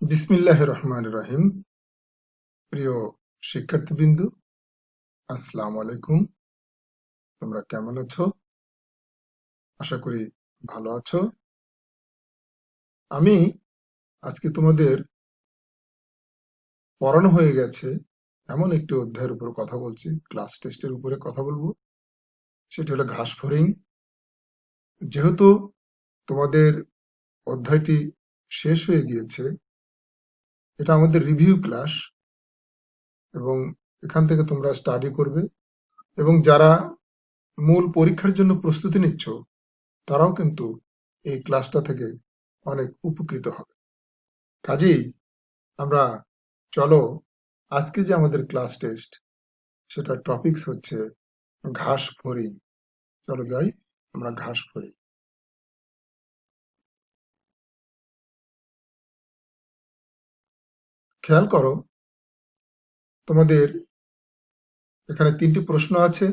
বিসমিল্লাহির রহমানির রহিম। প্রিয় শিক্ষার্থীবৃন্দ, আসসালামু আলাইকুম। তোমরা কেমন আছো? আশা করি ভালো আছো। আমি আজকে তোমাদের পড়ানো হয়ে গেছে এমন একটি অধ্যায়ের উপর কথা বলছি, ক্লাস টেস্টের উপরে কথা বলবো। সেটি হলো ঘাস ফড়িং। যেহেতু তোমাদের অধ্যায়টি শেষ হয়ে গিয়েছে, এটা আমাদের রিভিউ ক্লাস এবং এখান থেকে তোমরা স্টাডি করবে এবং যারা মূল পরীক্ষার জন্য প্রস্তুতি নিচ্ছ তারাও কিন্তু এই ক্লাসটা থেকে অনেক উপকৃত হবে। কাজেই আমরা চলো, আজকে যে আমাদের ক্লাস টেস্ট সেটার টপিকস হচ্ছে ঘাস ফড়িং। চলো যাই, আমরা ঘাস ফড়িং। খেয়াল করো, তোমাদের এখানে 3টি প্রশ্ন আছে।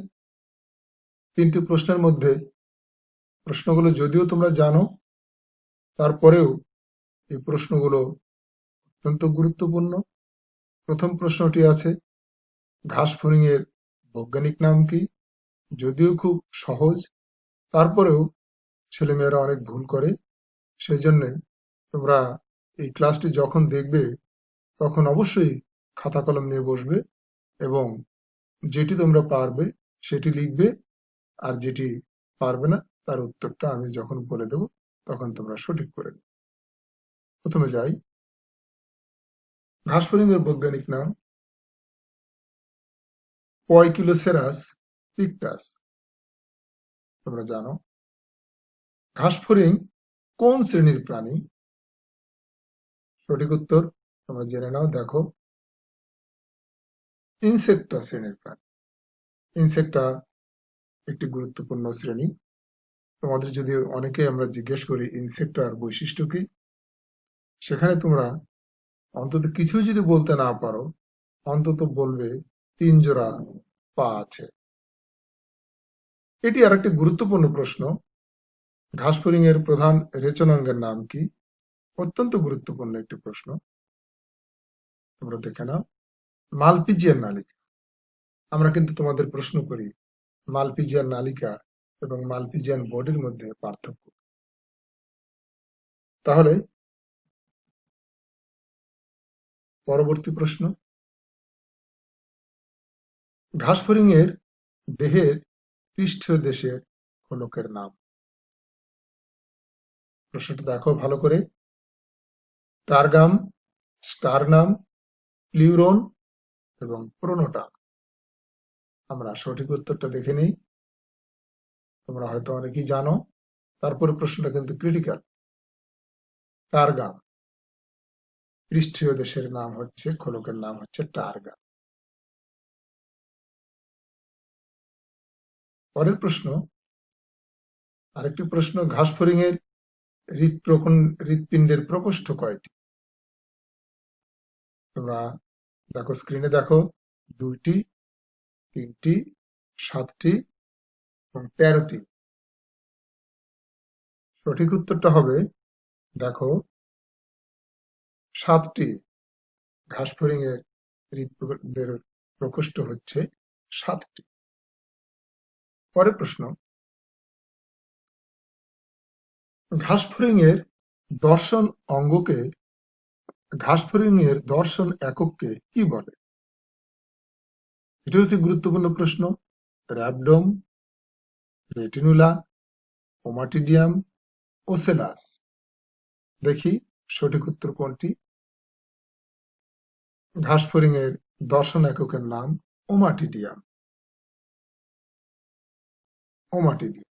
3টি প্রশ্নের মধ্যে প্রশ্নগুলো যদিও তোমরা জানো, তারপরেও এই প্রশ্নগুলো অত্যন্ত গুরুত্বপূর্ণ। প্রথম প্রশ্নটি আছে, ঘাস ফড়িং এর বৈজ্ঞানিক নাম কি? যদিও খুব সহজ, তারপরেও ছেলেমেয়েরা অনেক ভুল করে। সেই জন্যে তোমরা এই ক্লাসটি যখন দেখবে তখন অবশ্যই খাতা কলম নিয়ে বসবে এবং যেটি তোমরা পারবে সেটি লিখবে, আর যেটি পারবে না তার উত্তরটা আমি যখন বলে দেব তখন তোমরা সঠিক করে নেবে। প্রথমে যাই, ঘাস ফড়িং এর বৈজ্ঞানিক নাম পয়কিলোসেরাস পিকটাস। তোমরা জানো। ঘাস ফড়িং কোন শ্রেণীর প্রাণী? সঠিক উত্তর তোমরা জেনে নাও। দেখো, ইনসেক্টা শ্রেণীর প্রাণী। ইনসেক্টা একটি গুরুত্বপূর্ণ শ্রেণী। তোমাদের যদি অনেকে আমরা জিজ্ঞেস করি ইনসেক্টার বৈশিষ্ট্য কি, সেখানে তোমরা অন্তত কিছু যদি বলতে না পারো, অন্তত বলবে 3 জোড়া পা আছে। এটি আর একটি গুরুত্বপূর্ণ প্রশ্ন, ঘাস ফড়িং এর প্রধান রেচনাঙ্গের নাম কি? অত্যন্ত গুরুত্বপূর্ণ একটি প্রশ্ন। তোমরা দেখে নাও, মালপিজিয়ান নালিকা। আমরা কিন্তু তোমাদের প্রশ্ন করি মালপিজিয়ান নালিকা এবং মালপিজিয়ান বডির মধ্যে পার্থক্য। তাহলে পরবর্তী প্রশ্ন, ঘাস ফড়িং এর দেহের পৃষ্ঠীয় দেশের খোলকের নাম। প্রশ্নটা দেখো ভালো করে, টারগাম, স্টারনাম, প্লিউরন এবং প্রোনোটাম। আমরা সঠিক উত্তরটা দেখে নেই। তোমরা হয়তো অনেকেই জানো, তারপরে প্রশ্নটা কিন্তু ক্রিটিক্যাল। টারগাম, পৃষ্ঠীয় দেশের নাম হচ্ছে, খোলকের নাম হচ্ছে টারগাম। পরের প্রশ্ন, আরেকটি প্রশ্ন, ঘাস ফড়িং এর হৃৎপিণ্ডের প্রকোষ্ঠ কয়টি? তোমরা দেখো, স্ক্রিনে দেখো, 2টি, 3টি, 7টি এবং 13টি। সঠিক উত্তরটা হবে, দেখো, 7টি। ঘাস ফড়িং এর হৃৎপিণ্ডের প্রকোষ্ঠ হচ্ছে 7টি। পরের প্রশ্ন, ঘাস ফড়িং এর দর্শন অঙ্গকে, ঘাস ফড়িং এর দর্শন একককে কি বলে? এটাও একটি গুরুত্বপূর্ণ প্রশ্ন। র‍্যাবডোম, রেটিনুলা, ওমাটিডিয়াম, ওসেলাস। দেখি সঠিক উত্তর কোনটি। ঘাস ফড়িং এর দর্শন এককের নাম ওমাটিডিয়াম। ওমাটিডিয়াম।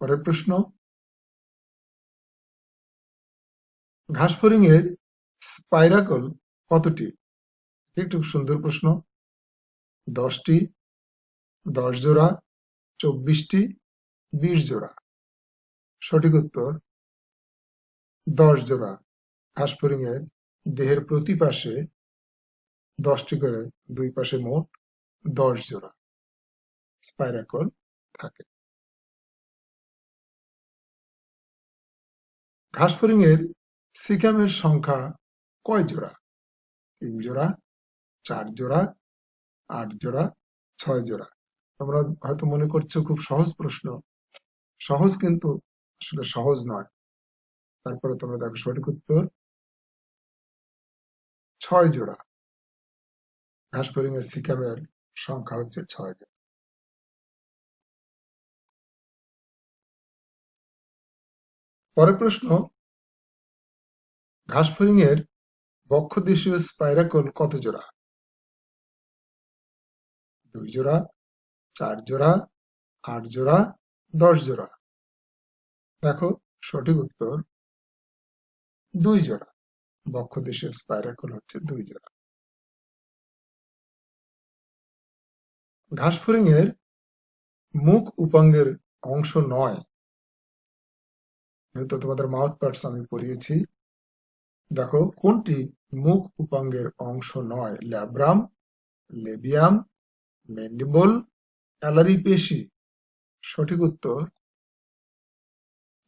পরের প্রশ্ন, ঘাস ফড়িং এর স্পাইরাকল কতটি? একটু সুন্দর প্রশ্ন। 10টি, 10 জোড়া, 24টি, 20 জোড়া। সঠিক উত্তর 10 জোড়া। ঘাস ফড়িং এর দেহের প্রতি পাশে 10টি করে, দুই পাশে মোট 10 জোড়া স্পাইরাকল থাকে। ঘাস ফড়িং এর সিকামের সংখ্যা কয় জোড়া? 3 জোড়া, 4 জোড়া, 8 জোড়া, 6 জোড়া। তোমরা হয়তো মনে করছো খুব সহজ প্রশ্ন, সহজ কিন্তু আসলে সহজ নয়। তারপরে তোমরা দেখো সঠিক উত্তর 6 জোড়া। ঘাস ফড়িংয়ের সিকামের সংখ্যা হচ্ছে 6 জোড়া। পরের প্রশ্ন, ঘাস ফড়িংয়ের বক্ষদেশীয় স্পাইরাকল কত জোড়া? 2 জোড়া, 4 জোড়া, 8 জোড়া, 10 জোড়া। দেখো সঠিক উত্তর 2 জোড়া। বক্ষদেশীয় স্পাইরাকল হচ্ছে 2 জোড়া। ঘাস ফড়িংয়ের মুখ উপাঙ্গের অংশ নয়, যেহেতু তোমাদের মাউথ পার্টস আমি পড়িয়েছি, দেখো কোনটি মুখ উপাঙ্গের অংশ নয়? ল্যাব্রাম, লেবিয়াম, ম্যান্ডিবল, অ্যালারি পেশি। সঠিক উত্তর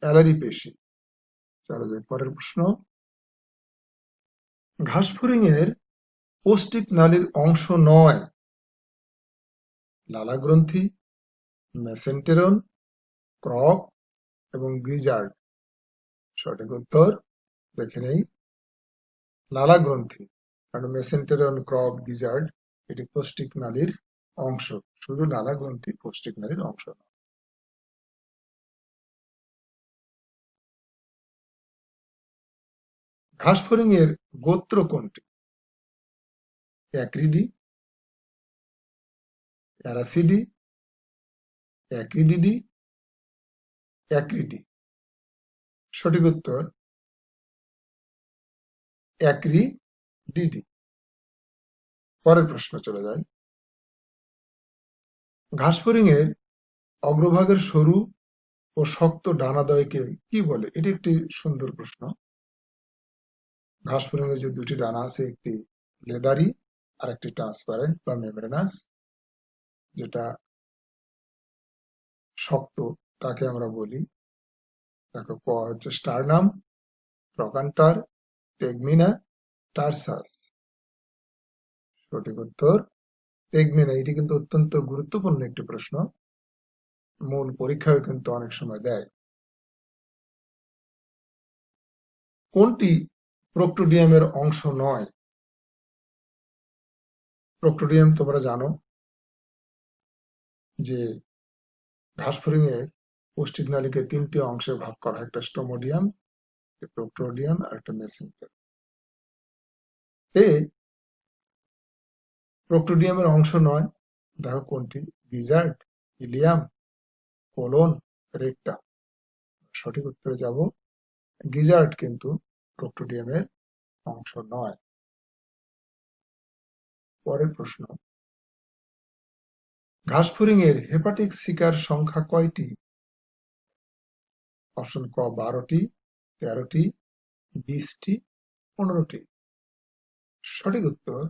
অ্যালারি পেশি। চলো যাই পরের প্রশ্ন, ঘাস ফড়িংয়ের পৌষ্টিক নালীর অংশ নয় লালা গ্রন্থি, মেসেন্টেরন, ক্রক এবং গ্রিজার্ড। সঠিক উত্তর দেখে নেই লালা গ্রন্থি, কারণ মেসেন্টেরন, ক্রক, গিজার্ড এটি পৌষ্টিক নালীর অংশ, শুধু লালা গ্রন্থি পৌষ্টিক নালীর অংশ নয়। ঘাস ফড়িংয়ের গোত্র কোনটি? অ্যাক্রিডি, অ্যারাসিডি, অ্যাক্রিডিডি, অ্যাক্রিডি। সঠিক উত্তর অ্যাক্রিডিডি। পরের প্রশ্ন চলে যায়, ঘাস ফড়িংয়ের অগ্রভাগের সরু ও শক্ত ডানাদ্বয়কে কি বলে? এটি একটি সুন্দর প্রশ্ন। ঘাস ফড়িংয়ের যে দুটি ডানা আছে, একটি লেদারি আর একটি ট্রান্সপারেন্ট বা মেমব্রেনাস। যেটা শক্ত তাকে আমরা বলি, দেখো ক হচ্ছে স্টারনাম, ট্রকান্টার, টেগমিনা, টার্সাস। সঠিক উত্তর টেগমিনা। এটি কিন্তু অত্যন্ত গুরুত্বপূর্ণ একটি প্রশ্ন, মূল পরীক্ষায় কিন্তু অনেক সময় দেয়। কোনটি প্রোক্টোডিয়ামের অংশ নয়? প্রোক্টোডিয়াম তোমরা জানো যে ঘাস ফড়িংয়ের পৌষ্টিক নালীকে 3টি অংশে ভাগ করা হয়, একটা স্টোমোডিয়াম, প্রোক্টোডিয়াম আর একটা মেসেন্টের। প্রোক্টোডিয়ামের অংশ নয়, দেখো কোনটি? Gizzard, Ilium, colon, rectum. সঠিক উত্তরে যাব গিজার্ড কিন্তু প্রোক্টোডিয়ামের অংশ নয়। পরের প্রশ্ন, ঘাস ফড়িংয়ের হেপাটিক শিকার সংখ্যা কয়টি? অপশন ক 12টি, 13টি, 20টি, 15টি। সঠিক উত্তর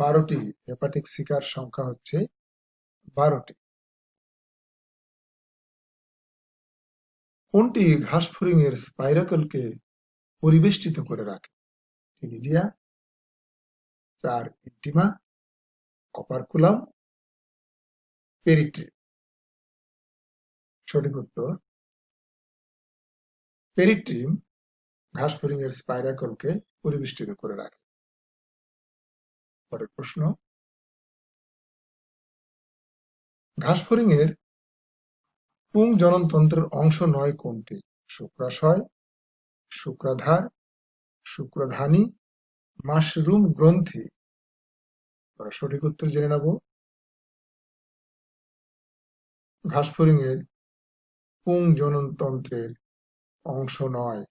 12টি। হেপাটিক শিকার সংখ্যা হচ্ছে 12টি। কোনটি ঘাস ফড়িংয়ের স্পাইরাকলকে পরিবেষ্টিত করে রাখে? টিনিডিয়া, 4 ইন্টিমা, অপারকুলাম, পেরিট্রিম। সঠিক উত্তর পেরিট্রিম ঘাস ফড়িংয়ের স্পাইরাকলকে পরিবেষ্টিত করে রাখে। পরের প্রশ্ন, ঘাস ফড়িংয়ের পুং জননতন্ত্রের অংশ নয় কোনটি? শুক্রাশয়, শুক্রাধার, শুক্রধানী, মাশরুম গ্রন্থি। আমরা সঠিক উত্তর জেনে নেব। ঘাস ফড়িংয়ের পুং জননতন্ত্রের অংশ নয়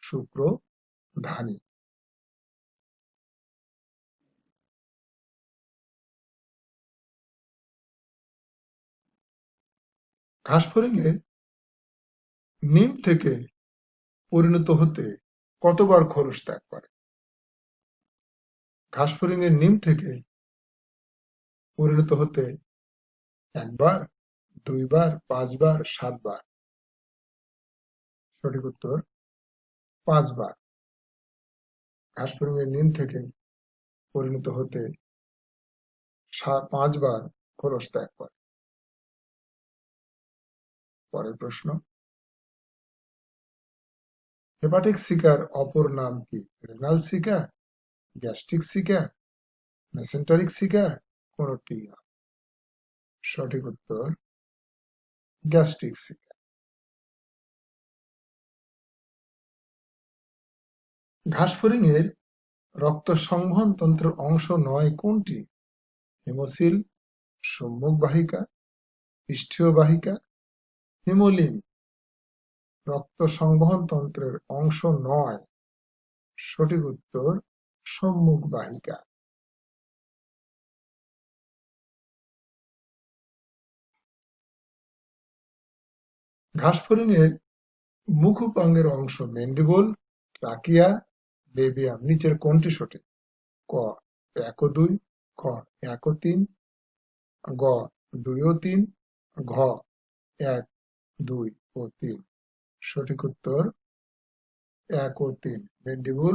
শুক্রধানী। ঘাস ফড়িংয়ের নিম থেকে পরিণত হতে কতবার খোলস ত্যাগ করে? ঘাস ফড়িংয়ের নিম থেকে পরিণত হতে 1 বার, 2 বার, 5 বার, 7 বার। সঠিক উত্তর 5 বার। ঘাসফড়িংয়ের নিম থেকে পরিণত হতে 5 বার খোলস ত্যাগ করে। পরের প্রশ্ন, হেপাটিক সিকার অপর নাম কি? Renal seeker, gastric seeker, mesenteric seeker, কোনটি না। সঠিক উত্তর গ্যাস্ট্রিক সিকা। ঘাসফড়িংয়ের রক্ত সংবহন তন্ত্রের অংশ নয় কোনটি? হিমোসিল, সম্মুখ বাহিকা, পৃষ্ঠীয় বাহিকা, হিমোলিন রক্ত সংবহন তন্ত্রের অংশ নয়। সঠিক উত্তর সম্মুখ বাহিকা। ঘাসফড়িংয়ের মুখোপাঙ্গের অংশ ম্যান্ডিবল, ট্রাকিয়া, লেবিয়াম নিচের কোনটি সঠিক? ক 1 ও 2, খ 1 ও 3, গ 2 ও 3, ঘ 1, 2 ও 3। সঠিক উত্তর 1 ও 3, ম্যান্ডিবল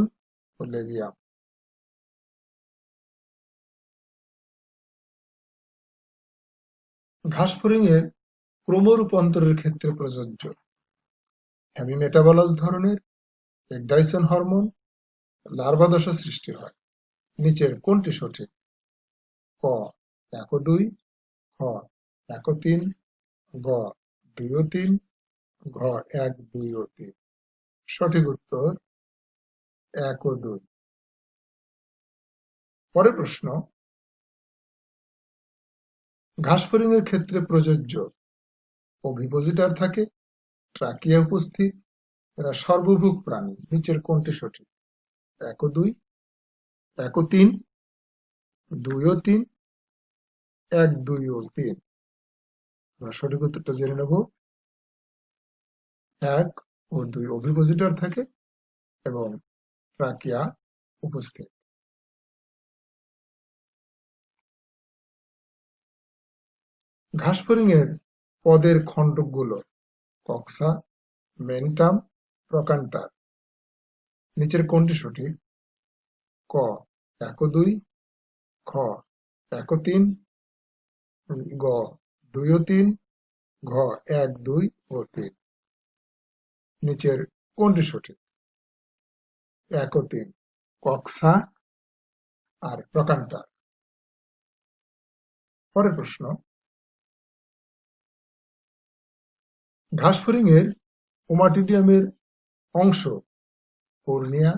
ও লেবিয়াম। ঘাসফড়িংয়ের ক্রমরূপান্তরের ক্ষেত্রে প্রযোজ্য হেমিমেটাবলস ধরনের এন্ডাইসন হরমোন লার্ভা দশা সৃষ্টি হয়। নিচের কোনটি সঠিক? ক 1 ও 2, খ 1 ও 3, গ 2 ও 3, ঘ 1, 2 ও 3। সঠিক উত্তর 1 ও 2। পরের প্রশ্ন, ঘাসফড়িংয়ের ক্ষেত্রে প্রযোজ্য ওভিপোজিটর থাকে, ট্রাকিয়া উপস্থিত, এরা সর্বভুক প্রাণী। নিচের কোনটি সঠিক? 1 ও 2, 1 ও 3, 2 ও 3, 1, 2 ও 3। আমরা সঠিক উত্তরটা জেনে নেব। 1 ও 2 ওভিপোজিটর থাকে এবং ট্রাকিয়া উপস্থিত। ঘাসফড়িংয়ের পদের খণ্ডকগুলো কক্সা, মেন্টাম, প্রকান্টার। নিচের কোনটি সঠিক? ক 1 ও 2, খ 1 ও 3, গ 2 ও 3, ঘ 1, 2 ও 3। নিচের কোনটি সঠিক? 1 ও 3, কক্সা আর প্রকান্টার। পরের প্রশ্ন, ঘাসফড়িংয়ের ওমাটিডিয়ামের অংশ কর্নিয়া,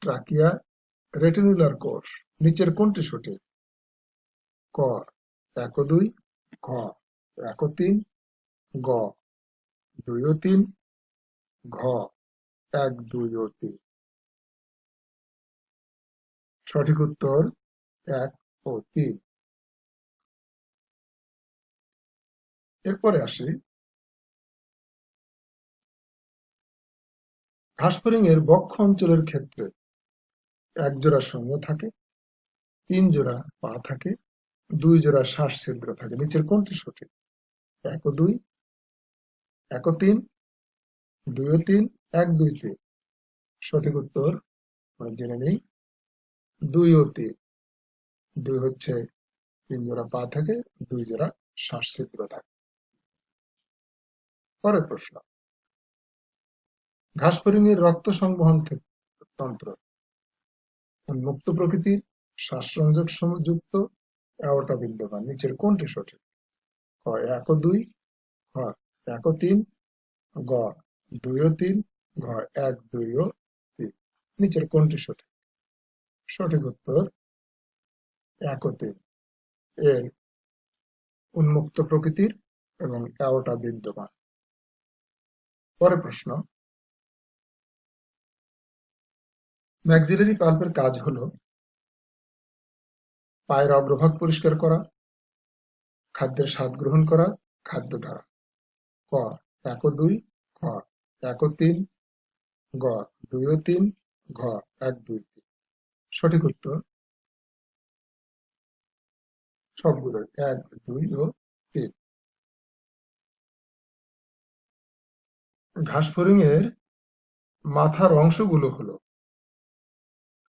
ট্রাকিয়া, রেটিনুলার কোষ। নিচের কোনটি সঠিক? ক 1 ও 2, খ 1 ও 3, গ 2 ও 3, ঘ 1, 2 ও 3। সঠিক উত্তর 1 ও 3। এরপরে আসি, ঘাসফড়িংয়ের বক্ষ অঞ্চলের ক্ষেত্রে 1 জোড়া শুঙ্গ থাকে, 3 জোড়া পা থাকে, 2 জোড়া শ্বাস ছিদ্র থাকে। নিচের কোনটি সঠিক? 1 ও 2, 1 ও 3, 2 ও 3, 1, 2, 3। সঠিক উত্তর আমরা জেনে নেই 2 ও 3। 2 হচ্ছে 3 জোড়া পা থাকে, 2 জোড়া শ্বাস ছিদ্র থাকে। পরের প্রশ্ন, ঘাসফড়িংয়ের রক্ত সংবহন তন্ত্র উন্মুক্ত প্রকৃতির, শ্বাসসংযোগ যুক্ত, অ্যাওর্টা বিদ্যমান। নিচের কোনটি সঠিক? ক 1 ও 2, খ 1 ও 3, গ 2 ও 3, ঘ 1, 2 ও 3। নিচের কোনটি সঠিক? সঠিক উত্তর 1 ও 3। এর উন্মুক্ত প্রকৃতির এবং অ্যাওর্টা বিদ্যমান। পরের প্রশ্ন, ম্যাক্সিলারি পাল্পের কাজ হলো পায়ের অগ্রভাগ পরিষ্কার করা, খাদ্যের স্বাদ গ্রহণ করা, খাদ্য ধারা। ক 1 ও 2, খ 1 ও 3, গ 2 ও 3, ঘ 1, 2, 3। সঠিক উত্তর সবগুলো 1, 2 ও 3। ঘাসফড়িংয়ের মাথার অংশগুলো হলো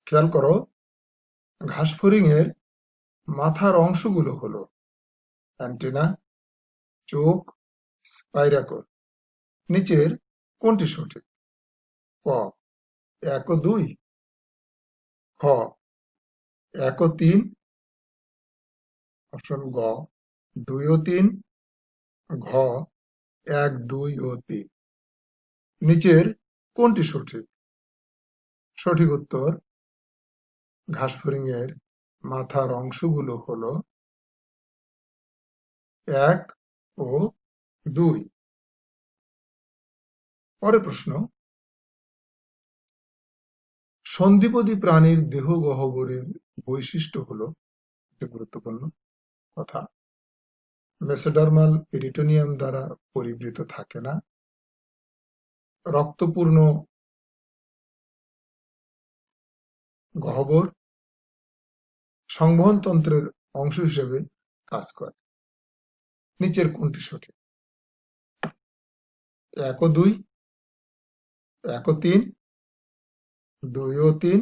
খেয়াল করো, ঘাসফড়িং এর মাথার অংশগুলো হলো অ্যান্টেনা, চোখ, স্পাইরাকল। নিচের কোনটি সঠিক? ক 1 ও 2, খ 1 ও 3, অপশন গ 2 ও 3, ঘ 1, 2 ও 3। নিচের কোনটি সঠিক? সঠিক উত্তর, ঘাসফড়িং এর মাথার অংশগুলো হলো 1 ও 2। পরের প্রশ্ন, সন্ধিপদী প্রাণীর দেহ গহ্বরের বৈশিষ্ট্য হলো, একটি গুরুত্বপূর্ণ কথা, মেসোডার্মাল পেরিটোনিয়াম দ্বারা পরিবৃত থাকে না, রক্তপূর্ণ গহ্বর, সংবহনতন্ত্রের অংশ হিসেবে কাজ করে। নিচের কোনটি সঠিক? 1 ও 2, 1 ও 3, 2 ও 3,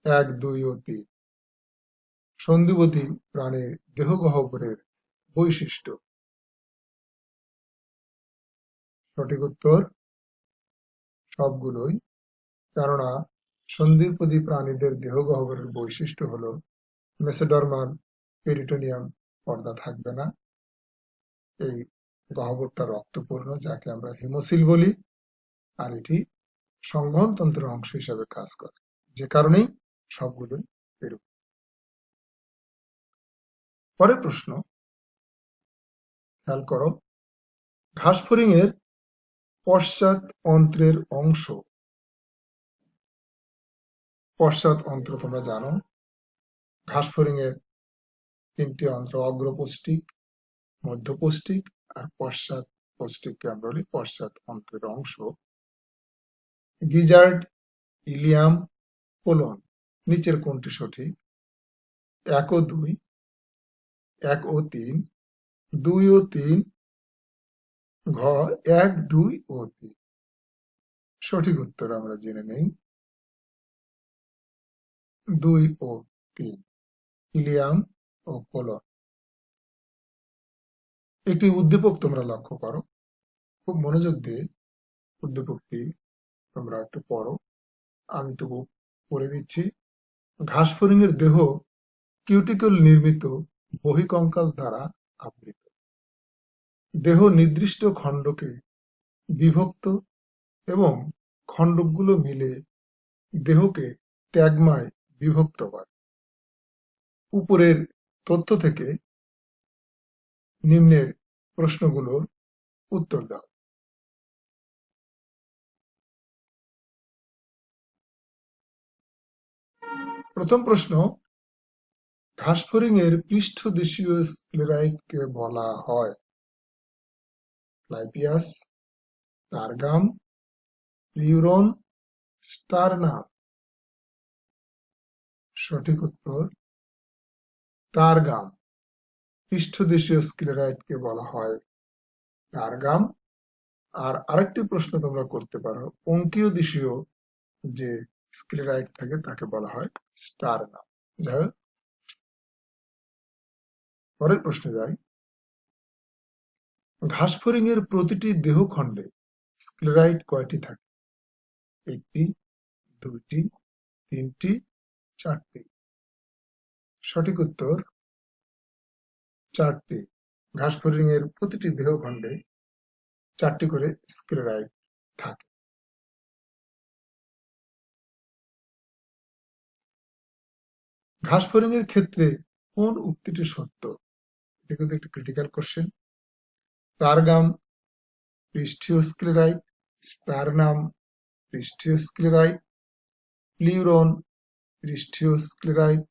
1, 2 ও 3। সন্ধিপদী প্রাণীর দেহ গহ্বরের বৈশিষ্ট্য। সঠিক উত্তর সবগুলোই, কেননা সন্ধিপদী প্রাণীদের দেহ গহ্বরের বৈশিষ্ট্য হলো মেসোডার্মাল পেরিটোনিয়াম পর্দা থাকবে না, এই গহ্বরটা রক্তপূর্ণ, যাকে আমরা হিমোসিল বলি, আর এটি সংবহনতন্ত্রের অংশ হিসেবে কাজ করে, যে কারণেই সবগুলোই এরূপ। পরের প্রশ্ন, খেয়াল করো, ঘাসফড়িং এর পশ্চাৎ অন্ত্রের অংশ। পশ্চাৎ অন্ত্র তোমরা জানো, ঘাসফড়িং এর 3টি অন্ত্র, অগ্রপৌষ্টিক, মধ্যপৌষ্টিক আর পশ্চাৎ পৌষ্টিককে আমরা বলি পশ্চাৎ অন্ত্রের অংশ। Gizzard, Ilium, colon. নিচের কোনটি সঠিক? 1 ও 2, 1 ও 3, 2 ও 3, ঘ 1, 2 ও 3। সঠিক উত্তর আমরা জেনে নেই, 2 ও 3, ইলিয়াম ও কোলন। একটি উদ্দীপক তোমরা লক্ষ্য করো, খুব মনোযোগ দিয়ে উদ্দীপকটি তোমরা একটু পড়ো, আমি তবু পড়ে দিচ্ছি। ঘাসফড়িং এর দেহ কিউটিকল নির্মিত বহিঃকঙ্কাল দ্বারা আবৃত। দেহ নির্দিষ্ট খণ্ডকে বিভক্ত এবং খণ্ডকগুলো মিলে দেহকে ট্যাগমায় বিভক্ত করে। উপরের তথ্য থেকে নিম্নের প্রশ্নগুলোর উত্তর দাও। প্রথম প্রশ্ন, ঘাসফড়িং এর পৃষ্ঠদেশীয় স্ক্লেরাইটকে বলা হয় ক্লাইপিয়াস, টারগাম, প্লিউরন, স্টারনাম। সঠিক উত্তর টারগাম। পৃষ্ঠদেশীয় স্ক্লেরাইটকে বলা হয় টারগাম। আর আরেকটি প্রশ্ন তোমরা করতে পারো, অঙ্কীয় দেশীয় যে স্ক্লেরাইট থাকে তাকে বলা হয় স্টারনাম। যাই হোক, পরের প্রশ্নে যাই। ঘাসফড়িং এর প্রতিটি দেহখণ্ডে স্ক্লেরাইট কয়টি থাকে? 1টি, 2টি, 3টি, 4টি। সঠিক উত্তর 4টি। ঘাসফড়িং এর প্রতিটি দেহখণ্ডে 4টি করে স্ক্লেরাইট থাকে। ঘাসফড়িং এর ক্ষেত্রে কোন উক্তিটি সত্য? এটা কিন্তু একটি ক্রিটিক্যাল কোশ্চেন। টারগাম পৃষ্ঠীয় স্ক্লেরাইট, স্টারনাম পৃষ্ঠীয় স্ক্লেরাইট, প্লিউরন পৃষ্ঠীয় স্ক্লেরাইট,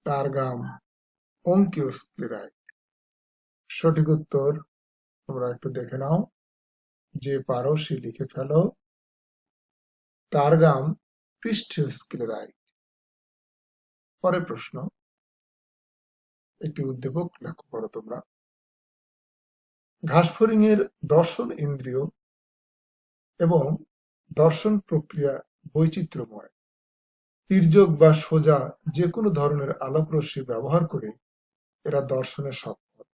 টারগাম অঙ্কীয় স্ক্লেরাইট। সঠিক উত্তর তোমরা একটু দেখে নাও, যে পারো সে লিখে ফেলো। টারগাম পৃষ্ঠীয় স্ক্লেরাইট। পরের প্রশ্ন, একটি উদ্দীপক লক্ষ্য করো তোমরা। ঘাসফড়িং এর দর্শন ইন্দ্রিয় এবং দর্শন প্রক্রিয়া বৈচিত্র্যময়। তির্যক বা সোজা যে কোনো ধরনের আলোক রশ্মি ব্যবহার করে এরা দর্শনে সক্ষম।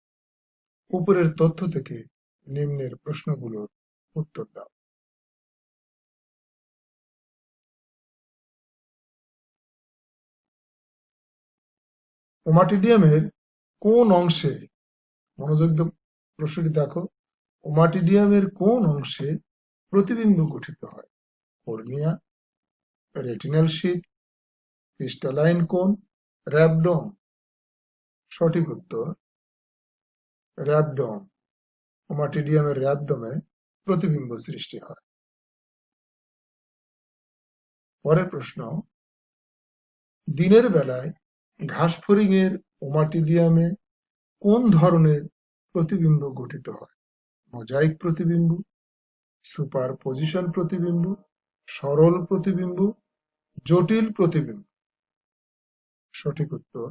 উপরের তথ্য থেকে নিম্নের প্রশ্নগুলোর উত্তর দাও। ওমাটিডিয়ামের কোন অংশে, মনোযোগ দিয়ে প্রশ্নটি দেখো, ওমাটিডিয়ামের কোন অংশে প্রতিবিম্ব গঠিত হয়? কর্নিয়া, রেটিনাল শীথ, ক্রিস্টালাইন কোন, র্যাবডম। সঠিক উত্তর র্যাবডম। ওমাটিডিয়ামের র্যাবডমে প্রতিবিম্ব সৃষ্টি হয়। পরের প্রশ্ন, দিনের বেলায় ঘাসফড়িং এর ওমাটিডিয়ামে কোন ধরনের প্রতিবিম্ব গঠিত হয়? মোজাইক প্রতিবিম্ব, সুপারপজিশন প্রতিবিম্ব, সরল প্রতিবিম্ব, জটিল প্রতিবিম্ব। সঠিক উত্তর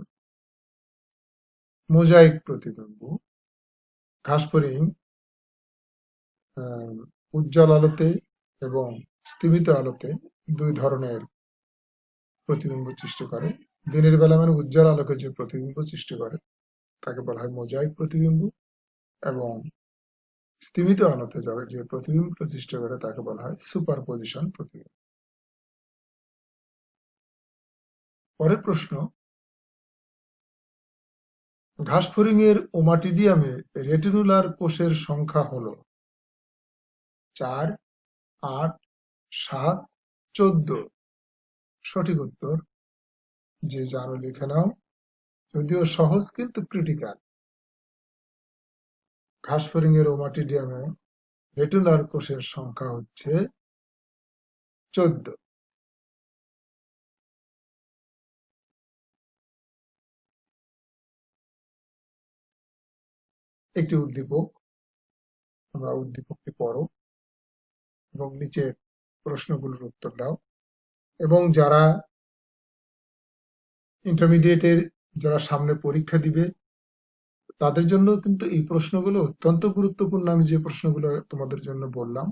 মোজাইক প্রতিবিম্ব। ঘাসফড়িং উজ্জ্বল আলোতে এবং স্তিমিত আলোতে দুই ধরনের প্রতিবিম্ব সৃষ্টি করে। দিনের বেলা মানে উজ্জ্বল আলোকে যে প্রতিবিম্ব সৃষ্টি করে তাকে বলা হয় মোজাইক প্রতিবিম্ব, এবং স্তিমিত আলোতে যে প্রতিবিম্ব সৃষ্টি করে তাকে বলা হয় সুপারপজিশন প্রতিবিম্ব। পরের প্রশ্ন, ঘাসফড়িং এর ওমাটিডিয়ামে রেটিনুলার কোষের সংখ্যা হলো 4, 8, 7, 14। সঠিক উত্তর যে জানো লিখে নাও, যদিও সহজ কিন্তু ক্রিটিক্যাল। ঘাসফড়িং এর ওমাটিডিয়ামে রেটিনুলার কোষের সংখ্যা হচ্ছে 14। একটি উদ্দীপক, তোমরা উদ্দীপকটি পড়ো এবং নিচের প্রশ্নগুলোর উত্তর দাও। এবং যারা ইন্টারমিডিয়েটের, যারা সামনে পরীক্ষা দিবে, তাদের জন্য কিন্তু এই প্রশ্নগুলো অত্যন্ত গুরুত্বপূর্ণ। আমি যে প্রশ্নগুলো তোমাদের জন্য বললাম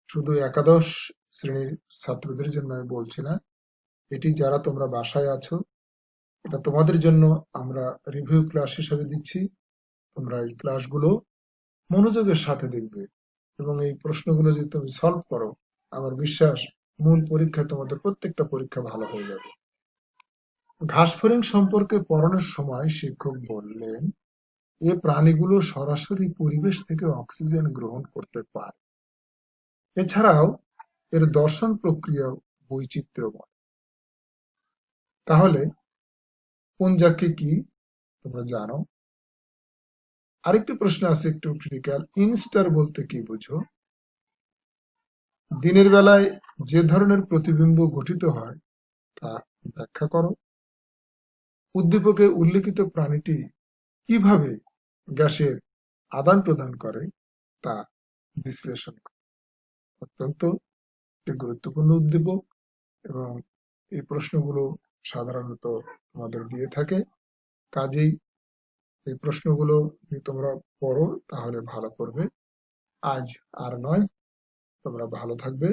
শুধু একাদশ শ্রেণীর ছাত্রদের জন্য আমি বলছি না, এটি যারা তোমরা বাসায় আছো, এটা তোমাদের জন্য আমরা রিভিউ ক্লাস হিসেবে দিচ্ছি। তোমরা এই ক্লাসগুলো মনোযোগের সাথে দেখবে এবং এই প্রশ্নগুলো যদি তুমি সলভ করো, আমার বিশ্বাস মূল পরীক্ষা তোমাদের প্রত্যেকটা পরীক্ষা ভালো হয়ে যাবে। ঘাসফড়িং সম্পর্কে পড়ানোর সময় শিক্ষক বললেন, এ প্রাণীগুলো সরাসরি পরিবেশ থেকে অক্সিজেন গ্রহণ করতে পারে। এছাড়াও এর দর্শন প্রক্রিয়া বৈচিত্র্যময়। তাহলে কোন যাকে কি তোমরা জানো? আরেকটি প্রশ্ন আছে একটু ক্রিটিক্যাল, ইনস্টার বলতে কি বুঝো? দিনের বেলায় যে ধরনের প্রতিবিম্ব গঠিত হয় তা ব্যাখ্যা করো। উদ্দীপকে উল্লেখিত প্রাণীটি কিভাবে গ্যাসের আদান প্রদান করে তা বিশ্লেষণ করো। অত্যন্ত একটি গুরুত্বপূর্ণ উদ্দীপক এবং এই প্রশ্নগুলো সাধারণত তোমাদের দিয়ে থাকে। কাজেই এই প্রশ্নগুলো যদি তোমরা পড়ো তাহলে ভালো করবে। আজ আর নয়, তোমরা ভালো থাকবে।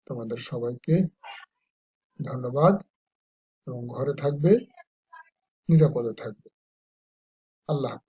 তোমাদের সবাইকে ধন্যবাদ এবং ঘরে থাকবে, নিরাপদে থাকবে। আল্লাহ হাফেজ।